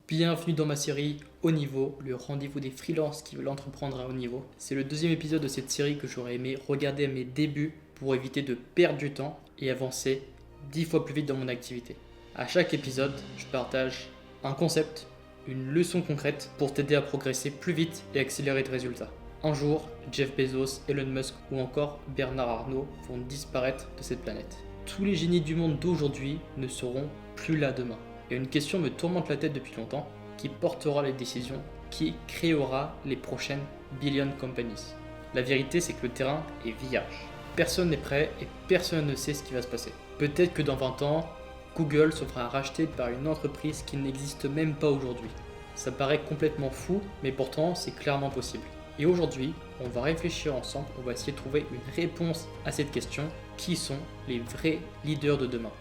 Bienvenue dans ma série Haut Niveau, le rendez-vous des freelances qui veulent entreprendre à haut niveau. C'est le deuxième épisode de cette série que j'aurais aimé regarder à mes débuts pour éviter de perdre du temps et avancer 10 fois plus vite dans mon activité. À chaque épisode, je partage un concept, une leçon concrète pour t'aider à progresser plus vite et accélérer tes résultats. Un jour, Jeff Bezos, Elon Musk ou encore Bernard Arnault vont disparaître de cette planète. Tous les génies du monde d'aujourd'hui ne seront plus là demain. Et une question me tourmente la tête depuis longtemps, qui portera les décisions, qui créera les prochaines billion companies. La vérité, c'est que le terrain est vierge. Personne n'est prêt et personne ne sait ce qui va se passer. Peut-être que dans 20 ans, Google se fera racheter par une entreprise qui n'existe même pas aujourd'hui. Ça paraît complètement fou, mais pourtant c'est clairement possible. Et aujourd'hui, on va réfléchir ensemble, on va essayer de trouver une réponse à cette question. Qui sont les vrais leaders de demain ?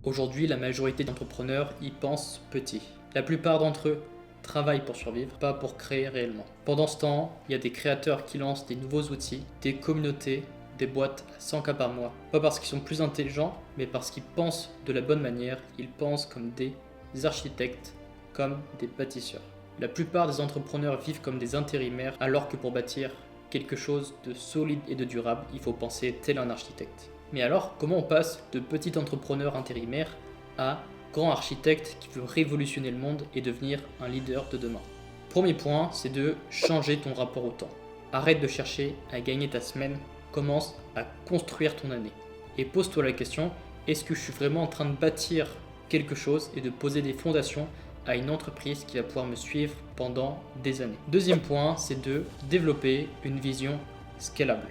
Aujourd'hui, la majorité d'entrepreneurs y pensent petit. La plupart d'entre eux travaillent pour survivre, pas pour créer réellement. Pendant ce temps, il y a des créateurs qui lancent des nouveaux outils, des communautés, des boîtes à 100 cas par mois. Pas parce qu'ils sont plus intelligents, mais parce qu'ils pensent de la bonne manière, ils pensent comme des architectes, comme des bâtisseurs. La plupart des entrepreneurs vivent comme des intérimaires, alors que pour bâtir quelque chose de solide et de durable, il faut penser tel un architecte. Mais alors, comment on passe de petit entrepreneur intérimaire à grand architecte qui veut révolutionner le monde et devenir un leader de demain ? Premier point, c'est de changer ton rapport au temps. Arrête de chercher à gagner ta semaine, commence à construire ton année. Et pose-toi la question, est-ce que je suis vraiment en train de bâtir quelque chose et de poser des fondations à une entreprise qui va pouvoir me suivre pendant des années ? Deuxième point, c'est de développer une vision scalable.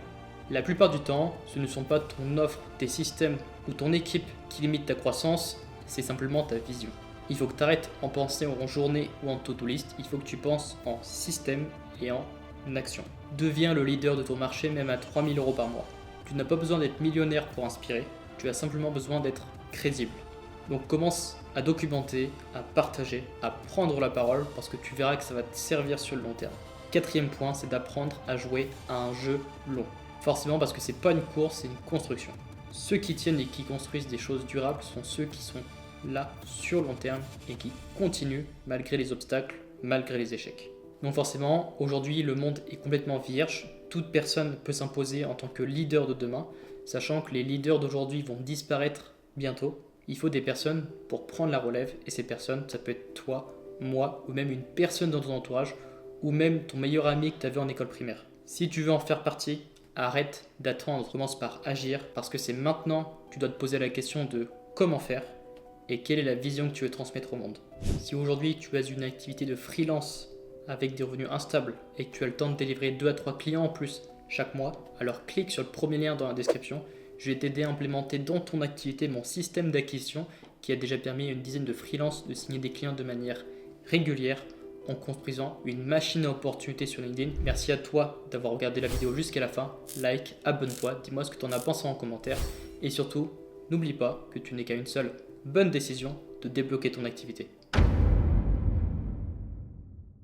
La plupart du temps, ce ne sont pas ton offre, tes systèmes ou ton équipe qui limitent ta croissance, c'est simplement ta vision. Il faut que tu arrêtes en penser en journée ou en to-do list, il faut que tu penses en système et en action. Deviens le leader de ton marché même à 3 000 € par mois. Tu n'as pas besoin d'être millionnaire pour inspirer, tu as simplement besoin d'être crédible. Donc commence à documenter, à partager, à prendre la parole parce que tu verras que ça va te servir sur le long terme. Quatrième point, c'est d'apprendre à jouer à un jeu long. Forcément parce que c'est pas une course, c'est une construction. Ceux qui tiennent et qui construisent des choses durables sont ceux qui sont là sur le long terme et qui continuent malgré les obstacles, malgré les échecs. Donc forcément, aujourd'hui le monde est complètement vierge, toute personne peut s'imposer en tant que leader de demain, sachant que les leaders d'aujourd'hui vont disparaître bientôt. Il faut des personnes pour prendre la relève et ces personnes, ça peut être toi, moi ou même une personne dans ton entourage ou même ton meilleur ami que tu avais en école primaire. Si tu veux en faire partie, arrête d'attendre, commence par agir parce que c'est maintenant que tu dois te poser la question de comment faire et quelle est la vision que tu veux transmettre au monde. Si aujourd'hui tu as une activité de freelance avec des revenus instables et que tu as le temps de délivrer 2 à 3 clients en plus chaque mois, alors clique sur le premier lien dans la description. Je vais t'aider à implémenter dans ton activité mon système d'acquisition qui a déjà permis à une dizaine de freelances de signer des clients de manière régulière en construisant une machine à opportunités sur LinkedIn. Merci à toi d'avoir regardé la vidéo jusqu'à la fin. Like, abonne-toi, dis-moi ce que tu en as pensé en commentaire. Et surtout, n'oublie pas que tu n'es qu'à une seule bonne décision de débloquer ton activité.